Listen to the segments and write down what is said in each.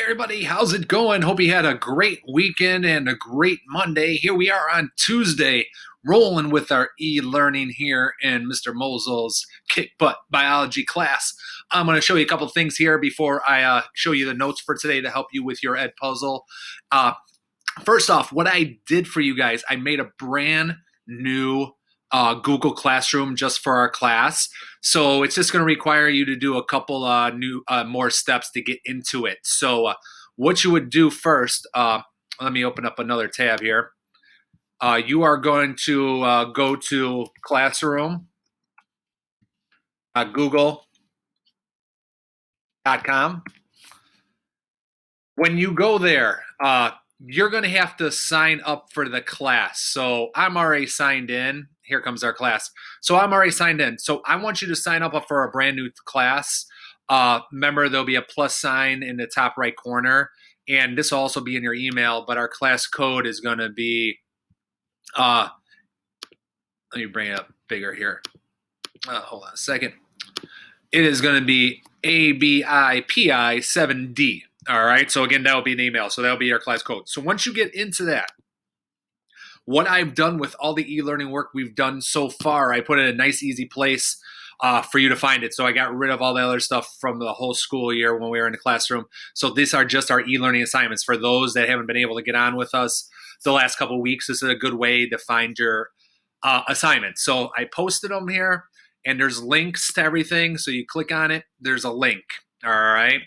Everybody, how's it going? Hope you had a great weekend and a great Monday. Here we are on Tuesday, rolling with our e-learning here in Mr. Mosel's Kick Butt Biology class. I'm going to show you a couple things here before I show you the notes for today to help you with your ed puzzle. First off, what I did for you guys, I made a brand new Google Classroom just for our class. So it's just going to require you to do a couple more steps to get into it. So what you would do first, let me open up another tab here. You are going to go to classroom.google.com. When you go there, you're going to have to sign up for the class. So I'm already signed in. Here comes our class. So I'm already signed in. So I want you to sign up for a brand new class. Remember, there'll be a plus sign in the top right corner. And this will also be in your email, but our class code is going to be, let me bring it up bigger here. Hold on a second. It is going to be ABIPI7D. All right. So again, that will be an email. So that'll be your class code. So once you get into that, what I've done with all the e-learning work we've done so far, I put it in a nice, easy place for you to find it. So I got rid of all the other stuff from the whole school year when we were in the classroom. So these are just our e-learning assignments. For those that haven't been able to get on with us the last couple of weeks, this is a good way to find your assignments. So I posted them here, and there's links to everything. So you click on it, there's a link. All right.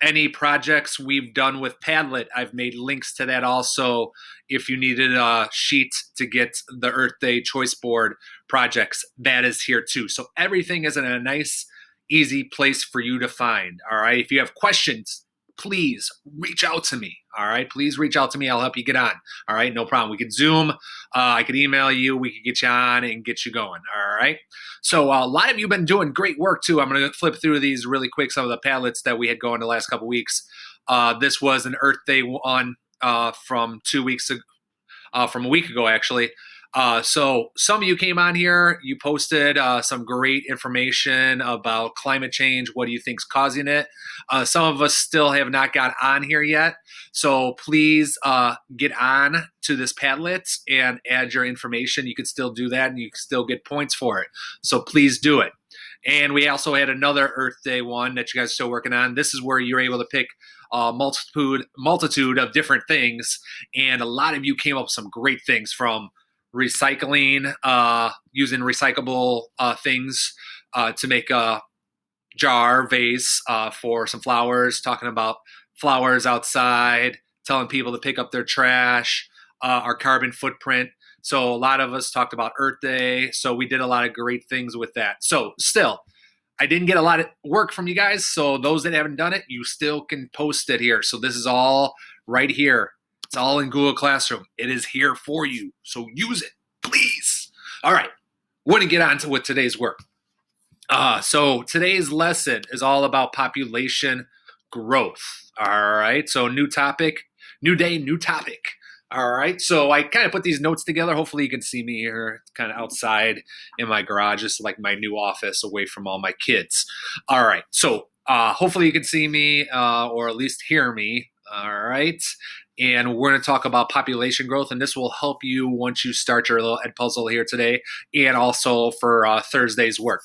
Any projects we've done with Padlet, I've made links to that also if you needed a sheet to get the Earth Day Choice Board projects, that is here too. So everything is in a nice, easy place for you to find, all right? If you have questions, please reach out to me, all right? Please reach out to me. I'll help you get on, all right? No problem. We could Zoom. I could email you. We could get you on and get you going, all right? So a lot of you have been doing great work too. I'm going to flip through these really quick, some of the Padlets that we had going the last couple weeks. This was an Earth Day one from 2 weeks ago, from a week ago, actually. So some of you came on here, you posted some great information about climate change. What do you think's causing it? Some of us still have not got on here yet. So please get on to this Padlet and add your information. You can still do that and you can still get points for it. So please do it. And we also had another Earth Day one that you guys are still working on. This is where you're able to pick a multitude of different things. And a lot of you came up with some great things, from recycling, using recyclable things to make a jar, vase for some flowers, talking about flowers outside, telling people to pick up their trash, our carbon footprint. So a lot of us talked about Earth Day. So we did a lot of great things with that. So still, I didn't get a lot of work from you guys. So those that haven't done it, you still can post it here. So this is all right here. It's all in Google Classroom. It is here for you. So use it, please. All right. We're going to get on to with today's work. So today's lesson is all about population growth. All right. So new topic, new day, new topic. All right. So I kind of put these notes together. Hopefully you can see me here kind of outside in my garage. It's like my new office away from all my kids. All right. So hopefully you can see me or at least hear me. All right. And we're going to talk about population growth, and this will help you once you start your little ed puzzle here today, and also for Thursday's work.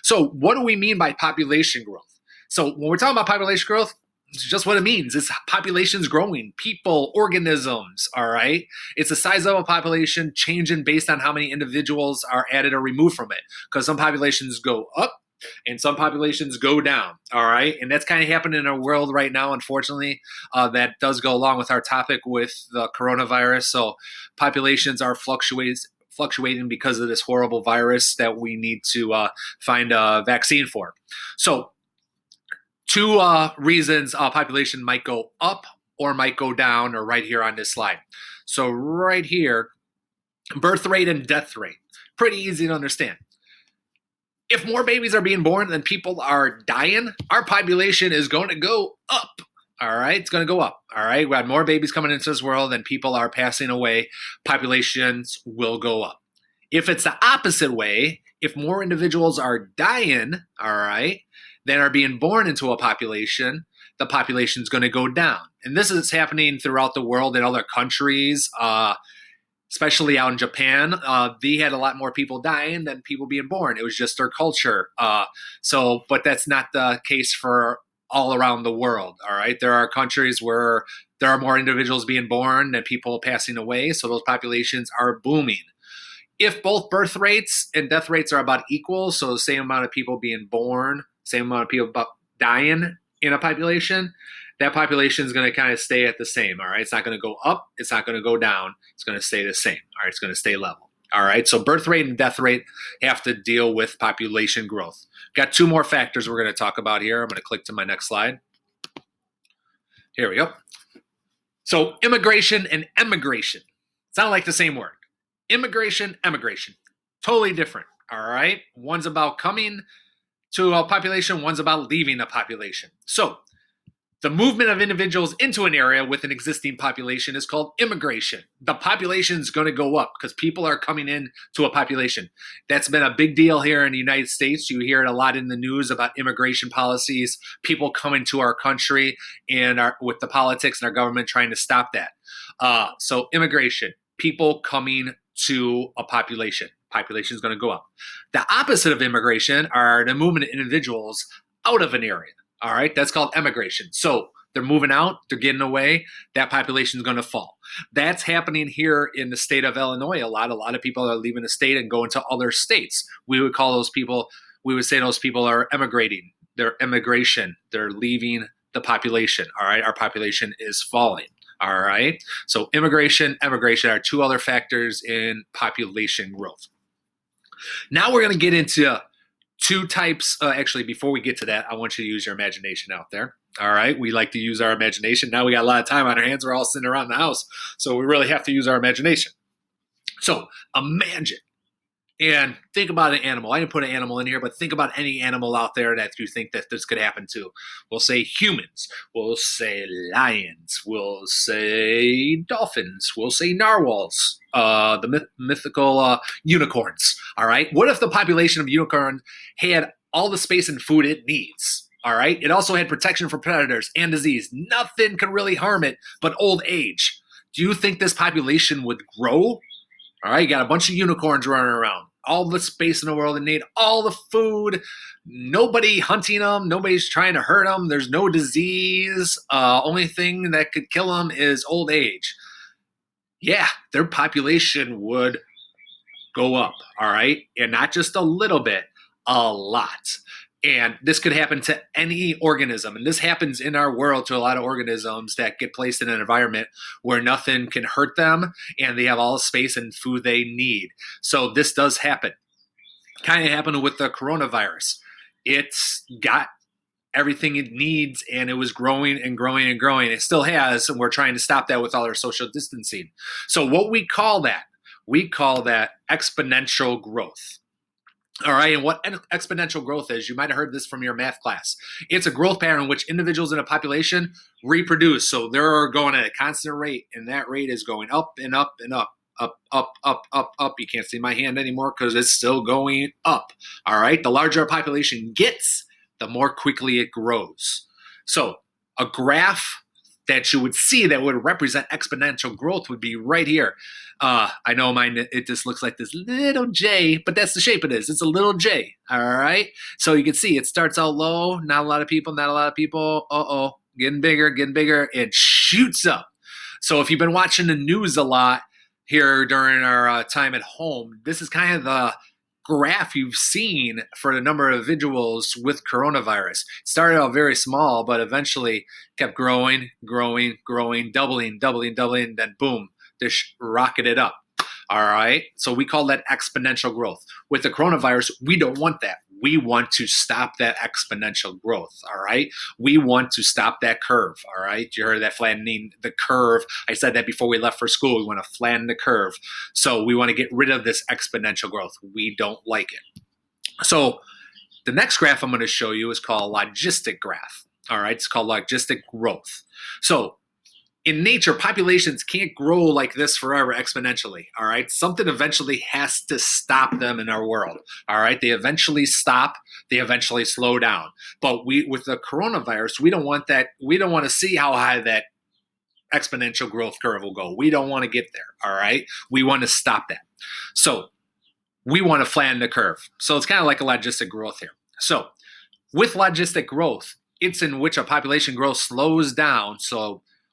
So what do we mean by population growth? So when we're talking about population growth, it's just what it means. It's populations growing, people, organisms, all right? It's the size of a population changing based on how many individuals are added or removed from it, because some populations go up and some populations go down, all right? And that's kind of happening in our world right now, unfortunately. That does go along with our topic with the coronavirus. So populations are fluctuating because of this horrible virus that we need to find a vaccine for. So two reasons population might go up or might go down are right here on this slide. So right here, birth rate and death rate. Pretty easy to understand. If more babies are being born than people are dying, our population is going to go up. All right, it's going to go up. All right, we have more babies coming into this world than people are passing away. Populations will go up. If it's the opposite way, if more individuals are dying, all right, than are being born into a population, the population is going to go down. And this is happening throughout the world in other countries, especially out in Japan. They had a lot more people dying than people being born. It was just their culture. But that's not the case for all around the world. All right. There are countries where there are more individuals being born than people passing away. So those populations are booming. If both birth rates and death rates are about equal, so the same amount of people being born, same amount of people dying in a population, that population is going to kind of stay at the same. All right. It's not going to go up. It's not going to go down. It's going to stay the same. All right. It's going to stay level. All right. So birth rate and death rate have to deal with population growth. Got two more factors we're going to talk about here. I'm going to click to my next slide. Here we go. So immigration and emigration sound like the same word. Immigration, emigration, totally different. All right. One's about coming to a population. One's about leaving a population. So the movement of individuals into an area with an existing population is called immigration. The population is going to go up because people are coming in to a population. That's been a big deal here in the United States. You hear it a lot in the news about immigration policies, people coming to our country and with the politics and our government trying to stop that. So immigration, people coming to a population. Population is going to go up. The opposite of immigration are the movement of individuals out of an area. All right, that's called emigration. So they're moving out, they're getting away, that population is going to fall. That's happening here in the state of Illinois a lot. A lot of people are leaving the state and going to other states. We would say those people are emigrating. They're immigration. They're leaving the population. All right, our population is falling. All right, so immigration, emigration are two other factors in population growth. Now we're going to get into two types. Actually, before we get to that, I want you to use your imagination out there. All right. We like to use our imagination. Now we got a lot of time on our hands. We're all sitting around the house. So we really have to use our imagination. So imagine and think about an animal. I didn't put an animal in here, but think about any animal out there that you think that this could happen to. We'll say humans. We'll say lions. We'll say dolphins. We'll say narwhals. The mythical unicorns. All right. What if the population of unicorns had all the space and food it needs? All right. It also had protection from predators and disease. Nothing could really harm it but old age. Do you think this population would grow? All right. You got a bunch of unicorns running around. All the space in the world, and need all the food. Nobody hunting them. Nobody's trying to hurt them. There's no disease. Only thing that could kill them is old age. Yeah, their population would go up, all right? And not just a little bit, a lot. And this could happen to any organism. And this happens in our world to a lot of organisms that get placed in an environment where nothing can hurt them and they have all the space and food they need. So this does happen. Kind of happened with the coronavirus. It's got everything it needs, and it was growing and growing and growing. It still has, and we're trying to stop that with all our social distancing. So what we call that exponential growth. All right, and what exponential growth is, you might have heard this from your math class. It's a growth pattern in which individuals in a population reproduce. So they're going at a constant rate, and that rate is going up and up and up. Up, up, up, up, up. You can't see my hand anymore because it's still going up. All right, the larger a population gets, the more quickly it grows. So a graph that you would see that would represent exponential growth would be right here. I know mine, it just looks like this little J, but that's the shape it is. It's a little J, all right? So you can see it starts out low, not a lot of people, getting bigger, it shoots up. So if you've been watching the news a lot here during our time at home, this is kind of the graph you've seen for the number of individuals with coronavirus. It started out very small, but eventually kept growing, doubling, then boom, this rocketed up. All right. So we call that exponential growth. With the coronavirus, we don't want that. We want to stop that exponential growth. All right. We want to stop that curve. All right. You heard that flattening the curve. I said that before we left for school. We want to flatten the curve. So we want to get rid of this exponential growth. We don't like it. So the next graph I'm going to show you is called logistic graph. All right. It's called logistic growth. So in nature, populations can't grow like this forever exponentially. All right. Something eventually has to stop them in our world. All right. They eventually stop. They eventually slow down. But with the coronavirus, we don't want that. We don't want to see how high that exponential growth curve will go. We don't want to get there. All right. We want to stop that. So we want to flatten the curve. So it's kind of like a logistic growth here. So with logistic growth, it's in which a population growth slows down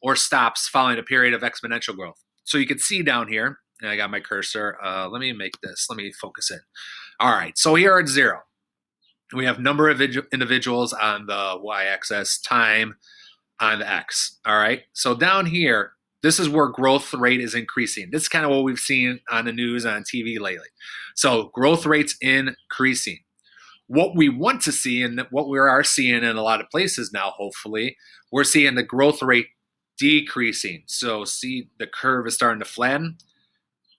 or stops following a period of exponential growth. So you can see down here, and I got my cursor. Let me focus in. All right, so here at 0, we have number of individuals on the y-axis, time on the x. All right, so down here, this is where growth rate is increasing. This is kind of what we've seen on the news, on TV lately. So growth rate's increasing. What we want to see, and what we are seeing in a lot of places now, hopefully, we're seeing the growth rate decreasing. So see, the curve is starting to flatten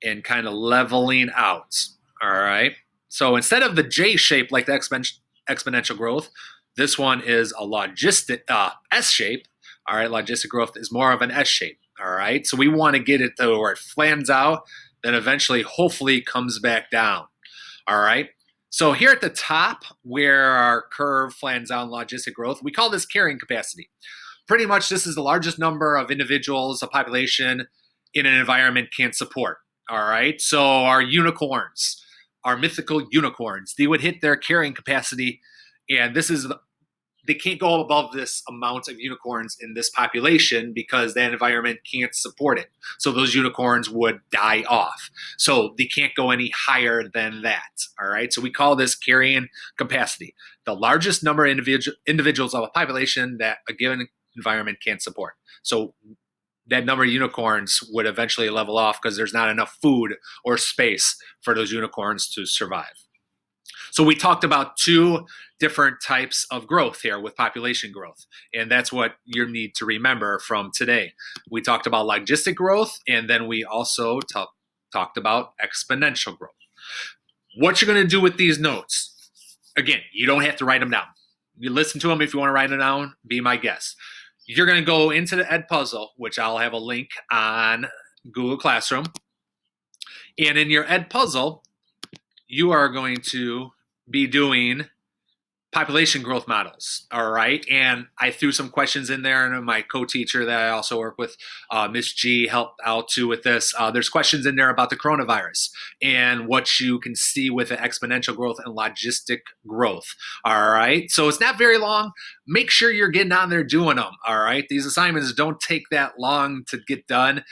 and kind of leveling out. All right. So instead of the J shape like the exponential growth, this one is a logistic S shape. All right. Logistic growth is more of an S shape. All right. So we want to get it to where it flans out, then eventually, hopefully, comes back down. All right. So here at the top, where our curve flans out in logistic growth, we call this carrying capacity. Pretty much this is the largest number of individuals a population in an environment can support. All right. So our unicorns, our mythical unicorns, they would hit their carrying capacity. And they can't go above this amount of unicorns in this population because that environment can't support it. So those unicorns would die off. So they can't go any higher than that. All right. So we call this carrying capacity, the largest number of individuals of a population that a given environment can't support. So that number of unicorns would eventually level off because there's not enough food or space for those unicorns to survive. So we talked about 2 different types of growth here with population growth, and that's what you need to remember from today. We talked about logistic growth, and then we also talked about exponential growth. What you're going to do with these notes, again, you don't have to write them down. You listen to them if you want to write them down, be my guest. You're going to go into the Ed Puzzle, which I'll have a link on Google Classroom, and in your Ed Puzzle, you are going to be doing population growth models. All right. And I threw some questions in there, and my co-teacher that I also work with, Miss G, helped out too with this. There's questions in there about the coronavirus and what you can see with the exponential growth and logistic growth. All right. So it's not very long. Make sure you're getting on there doing them. All right. These assignments don't take that long to get done.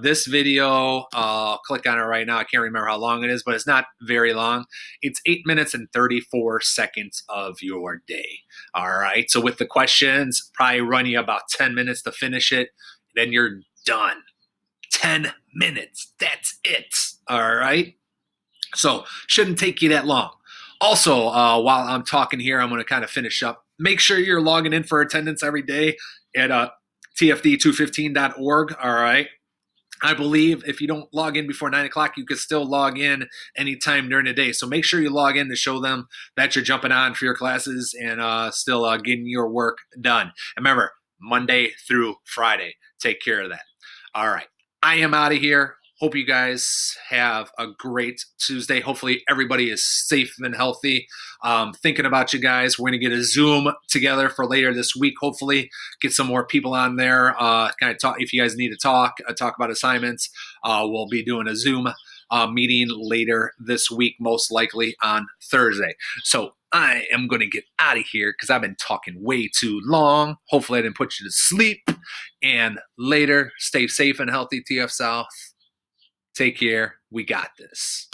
This video, I'll click on it right now. I can't remember how long it is, but it's not very long. It's 8 minutes and 34 seconds of your day. All right. So with the questions, probably run you about 10 minutes to finish it. Then you're done. 10 minutes. That's it. All right. So shouldn't take you that long. Also, while I'm talking here, I'm going to kind of finish up. Make sure you're logging in for attendance every day at tfd215.org. All right. I believe if you don't log in before 9 o'clock, you can still log in anytime during the day. So make sure you log in to show them that you're jumping on for your classes and still getting your work done. And remember, Monday through Friday. Take care of that. All right. I am out of here. Hope you guys have a great Tuesday. Hopefully everybody is safe and healthy. Thinking about you guys. We're going to get a Zoom together for later this week. Hopefully get some more people on there. Kind of talk, if you guys need to talk about assignments. We'll be doing a Zoom meeting later this week, most likely on Thursday. So I am going to get out of here because I've been talking way too long. Hopefully I didn't put you to sleep. And later, stay safe and healthy, TF South. Take care. We got this.